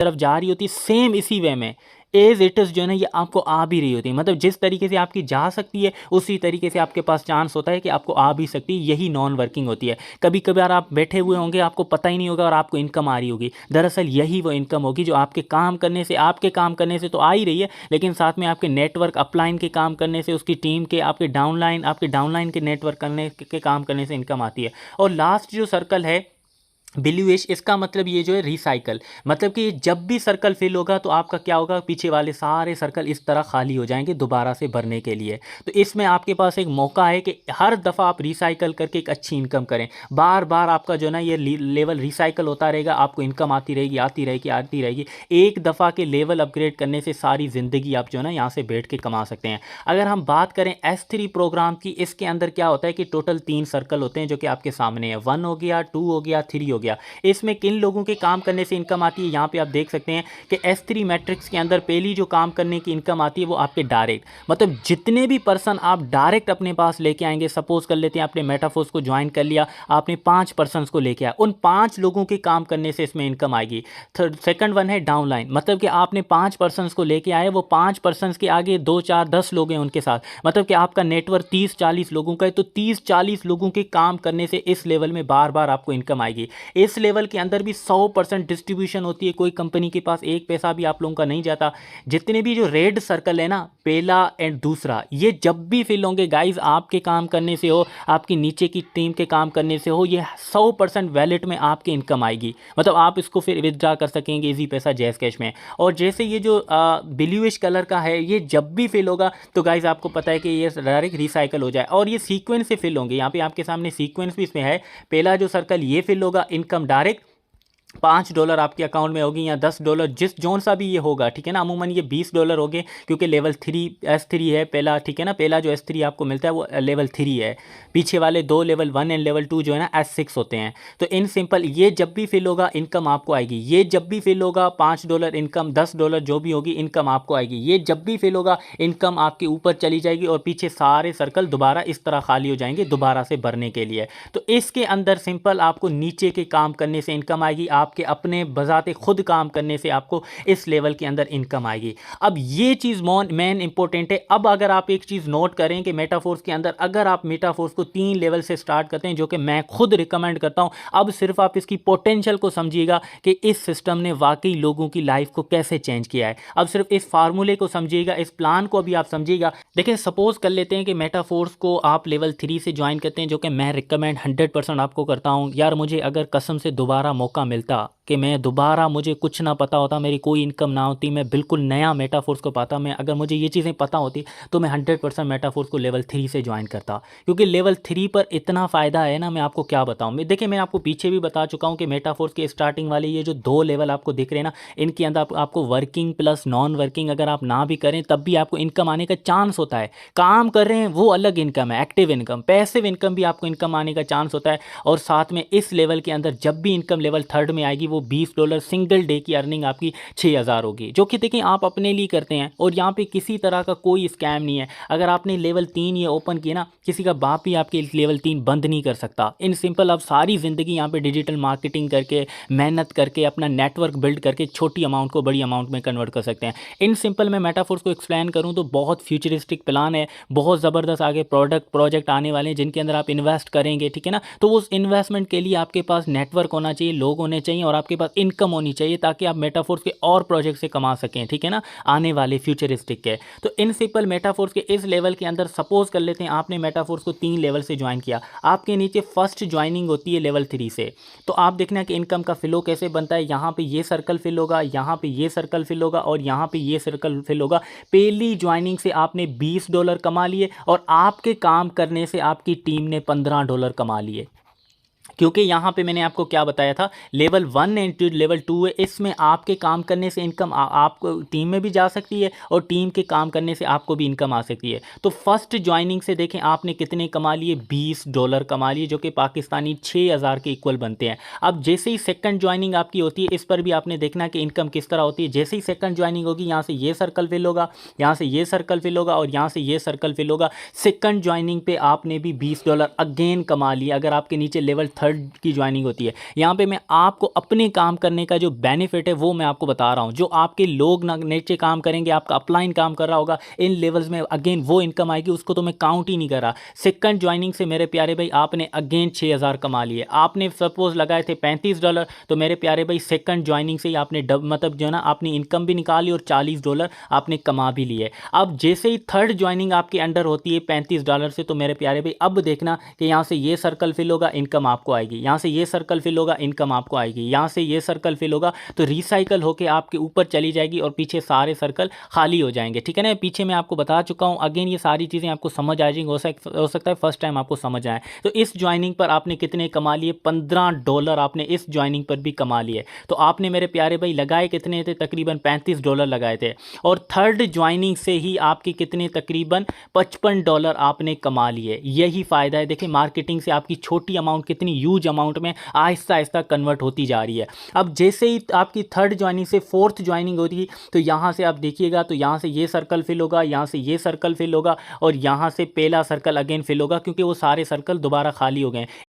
तरफ जा रही होती है, सेम इसी वे में एज इट इज़ जो है ना ये आपको आ भी रही होती है। मतलब जिस तरीके से आपकी जा सकती है उसी तरीके से आपके पास चांस होता है कि आपको आ भी सकती है। यही नॉन वर्किंग होती है। कभी कभार आप बैठे हुए होंगे, आपको पता ही नहीं होगा और आपको इनकम आ रही होगी। दरअसल यही वो इनकम होगी जो आपके काम करने से तो आ ही रही है, लेकिन साथ में आपके नेटवर्क अपलाइन के काम करने से, उसकी टीम के, आपके डाउनलाइन के नेटवर्क करने के काम करने से इनकम आती है। और लास्ट जो सर्कल है ब्लूइश, इसका मतलब ये जो है रिसाइकल, मतलब कि जब भी सर्कल फिल होगा तो आपका क्या होगा, पीछे वाले सारे सर्कल इस तरह खाली हो जाएंगे दोबारा से भरने के लिए। तो इसमें आपके पास एक मौका है कि हर दफ़ा आप रिसाइकल करके एक अच्छी इनकम करें। बार बार आपका जो है ना ये लेवल रिसाइकल होता रहेगा, आपको इनकम आती रहेगी आती रहेगी आती रहेगी। एक दफ़ा के लेवल अपग्रेड करने से सारी ज़िंदगी आप जो है ना यहाँ से बैठ के कमा सकते हैं। अगर हम बात करें S3 प्रोग्राम की, इसके अंदर क्या होता है कि टोटल 3 सर्कल होते हैं जो कि आपके सामने है। 1 हो गया, 2 हो गया, 3 हो गया। इसमें किन लोगों के काम करने से इनकम आती है, यहाँ पे आप देख सकते हैं कि S3 मैट्रिक्स के अंदर पहली जो काम करने की इनकम आती है वो आपके डायरेक्ट, मतलब जितने भी पर्सन आप डायरेक्ट अपने पास लेके आएंगे। सपोज कर लेते हैं आपने मेटाफोर्स को ज्वाइन कर लिया, आपने 5 पर्सन को लेके आया, उन 5 लोगों के काम करने से इसमें इनकम आएगी। सेकंड वन है डाउनलाइन, मतलब कि आपने 5 पर्सन को लेके आए, वो 5 पर्सन के आगे 2 4 10 लोग हैं उनके साथ, मतलब कि आपका नेटवर्क 30-40 लोगों का है। तो 30-40 लोगों के काम करने से इस लेवल में बार बार आपको इनकम आएगी। इस लेवल के अंदर भी 100% डिस्ट्रीब्यूशन होती है, कोई कंपनी के पास एक पैसा भी आप लोगों का नहीं जाता। जितने भी जो रेड सर्कल है ना, पहला एंड दूसरा, ये जब भी फिल होंगे गाइज, आपके काम करने से हो, आपकी नीचे की टीम के काम करने से हो, ये 100% वैलेट में आपकी इनकम आएगी। मतलब आप इसको फिर विदड्रा कर सकेंगे इजी पैसा जैस कैश में। और जैसे ये जो ब्लूइश कलर का है, ये जब भी फिल होगा तो गाइज आपको पता है कि ये डायरेक्ट रिसाइकल हो जाए, और ये सीक्वेंस से फिल होंगे। यहाँ पे आपके सामने सीक्वेंस भी इसमें है। पहला जो सर्कल ये फिल होगा, इनकम डायरेक्ट $5 आपके अकाउंट में होगी या $10, जिस जोन सा भी ये होगा, ठीक है ना। अमूमन ये $20 हो गए क्योंकि लेवल 3 S3 है पहला, ठीक है ना। पहला जो S3 आपको मिलता है वो लेवल 3 है, पीछे वाले 2 लेवल 1 एंड लेवल 2 जो है ना S6 होते हैं। तो इन सिंपल ये जब भी फिल होगा इनकम आपको आएगी। ये जब भी फिल होगा $5 इनकम, $10 जो भी होगी इनकम आपको आएगी। ये जब भी फिल होगा इनकम आपके ऊपर चली जाएगी और पीछे सारे सर्कल दोबारा इस तरह खाली हो जाएंगे दोबारा से भरने के लिए। तो इसके अंदर सिंपल आपको नीचे के काम करने से इनकम आएगी, आपके अपने बजाते खुद काम करने से आपको इस लेवल के अंदर इनकम आएगी। अब ये चीज़ मेन इंपॉर्टेंट है। अब अगर आप एक चीज़ नोट करें कि मेटाफोर्स के अंदर अगर आप मेटाफोर्स को 3 लेवल से स्टार्ट करते हैं, जो कि मैं खुद रिकमेंड करता हूं, अब सिर्फ आप इसकी पोटेंशियल को समझिएगा कि इस सिस्टम ने वाकई लोगों की लाइफ को कैसे चेंज किया है। अब सिर्फ इस फार्मूले को समझिएगा, इस प्लान को अभी आप समझिएगा। देखिए सपोज कर लेते हैं कि मेटाफोर्स को आप लेवल 3 से ज्वाइन करते हैं, जो कि मैं रिकमेंड 100% आपको करता हूं। यार मुझे अगर कसम से दोबारा मौका मिलता कि मैं दोबारा, मुझे कुछ ना पता होता, मेरी कोई इनकम ना होती, मैं बिल्कुल नया मेटाफोर्स को पाता, मैं अगर मुझे ये चीज़ें पता होती तो मैं 100% मेटाफोर्स को लेवल 3 से ज्वाइन करता। क्योंकि लेवल 3 पर इतना फ़ायदा है ना, मैं आपको क्या बताऊँ। देखिए मैं आपको पीछे भी बता चुका हूँ कि मेटाफोर्स के स्टार्टिंग वाले ये जो 2 लेवल आपको दिख रहे हैं ना, इनके अंदर आपको वर्किंग प्लस नॉन वर्किंग अगर आप ना भी करें तब भी आपको इनकम आने का चांस होता है। काम कर रहे हैं वो अलग इनकम है, एक्टिव इनकम, पैसिव इनकम भी आपको इनकम आने का चांस होता है। और साथ में इस लेवल के अंदर जब भी इनकम लेवल 3 में आएगी वो $20 सिंगल डे की अर्निंग आपकी 6000 होगी, जो कि देखिए आप अपने लिए करते हैं। और यहाँ पे किसी तरह का कोई स्कैम नहीं है। अगर आपने लेवल 3 ये ओपन किया ना, किसी का बाप ही आपके लेवल 3 बंद नहीं कर सकता। इन सिंपल आप सारी ज़िंदगी यहाँ पे डिजिटल मार्केटिंग करके, मेहनत करके, अपना नेटवर्क बिल्ड करके छोटी अमाउंट को बड़ी अमाउंट में कन्वर्ट कर सकते हैं। इन सिंपल मैं मेटाफोर्स को एक्सप्लेन करूँ तो बहुत फ्यूचरिस्टिक प्लान है, बहुत ज़बरदस्त आगे प्रोजेक्ट आने वाले हैं जिनके अंदर आप इन्वेस्ट करेंगे, ठीक है ना। तो उस इन्वेस्टमेंट के लिए आपके पास नेटवर्क होना चाहिए, लोग होने चाहिए और आपके पास इनकम होनी चाहिए, ताकि आप मेटाफोर्स के और प्रोजेक्ट से कमा सकें, ठीक है ना, आने वाले फ्यूचरिस्टिक के। तो इन सिंपल मेटाफोर्स के इस लेवल के अंदर सपोज कर लेते हैं आपने मेटाफोर्स को 3 लेवल से ज्वाइन किया, आपके नीचे फर्स्ट ज्वाइनिंग होती है लेवल 3 से। तो आप देखना कि इनकम का फ्लो कैसे बनता है। यहाँ पे ये सर्कल फिल होगा, यहाँ पे ये सर्कल फिल होगा और यहाँ पे ये सर्कल फिल होगा। पहली ज्वाइनिंग से आपने $20 कमा लिए और आपके काम करने से आपकी टीम ने $15 कमा लिए। क्योंकि यहाँ पे मैंने आपको क्या बताया था, लेवल 1 एंड लेवल 2 है, इसमें आपके काम करने से इनकम आपको टीम में भी जा सकती है और टीम के काम करने से आपको भी इनकम आ सकती है। तो फर्स्ट ज्वाइनिंग से देखें आपने कितने कमा लिए, $20 कमा लिए, जो कि पाकिस्तानी 6000 के इक्वल बनते हैं। अब जैसे ही सेकंड ज्वाइनिंग आपकी होती है, इस पर भी आपने देखना कि इनकम किस तरह होती है। जैसे ही सेकंड ज्वाइनिंग होगी, यहाँ से ये सर्कल फिल होगा, यहाँ से ये सर्कल फिल होगा और यहाँ से ये सर्कल फिल होगा। सेकंड ज्वाइनिंग पे आपने भी $20 अगेन कमा लिया। अगर आपके नीचे लेवल 3 थर्ड की ज्वाइनिंग होती है। यहाँ पे मैं आपको अपने काम करने का जो बेनिफिट है वो मैं आपको बता रहा हूँ। जो आपके लोग नीचे काम करेंगे, आपका अपलाइन काम कर रहा होगा इन लेवल्स में, अगेन वो इनकम आएगी, उसको तो मैं काउंट ही नहीं कर रहा। सेकंड ज्वाइनिंग से मेरे प्यारे भाई आपने अगेन 6,000 कमा लिए। आपने सपोज लगाए थे $35, तो मेरे प्यारे भाई सेकंड ज्वाइनिंग से ही आपने मतलब जो है ना आपने इनकम भी निकाली और $40 आपने कमा भी लिए। अब जैसे ही थर्ड ज्वाइनिंग आपके अंडर होती है $35 से, तो मेरे प्यारे भाई अब देखना कि यहाँ से ये सर्कल फिल होगा, इनकम आपको आएगी, यहाँ से ये सर्कल फिल होगा, इनकम आपको आएगी, यहाँ से ये सर्कल फिल होगा, तो रिसाइकल होके आपके ऊपर चली जाएगी और पीछे सारे सर्कल खाली हो जाएंगे। ठीक है ना, पीछे मैं आपको बता चुका हूँ। अगेन ये सारी चीज़ें आपको समझ आ जाएंगी, हो सकता है फर्स्ट टाइम आपको समझ आए। तो इस ज्वाइनिंग पर आपने कितने कमा लिए? $15 आपने इस ज्वाइनिंग पर भी कमा लिए। तो आपने मेरे प्यारे भाई लगाए कितने थे? तकरीबन $35 लगाए थे। और थर्ड ज्वाइनिंग से ही आपके कितने? तकरीबन $55 आपने कमा लिए। यही फ़ायदा है। देखिए मार्केटिंग से आपकी छोटी अमाउंट कितनी ह्यूज अमाउंट में आहिस्ता आहिस्ता कन्वर्ट होती जा रही है। अब जैसे ही आपकी थर्ड ज्वाइनिंग से फोर्थ ज्वाइनिंग होती है, तो यहाँ से आप देखिएगा, तो यहाँ से ये सर्कल फिल होगा, यहाँ से ये सर्कल फिल होगा और यहाँ से पहला सर्कल अगेन फिल होगा, क्योंकि वो सारे सर्कल दोबारा खाली हो गए।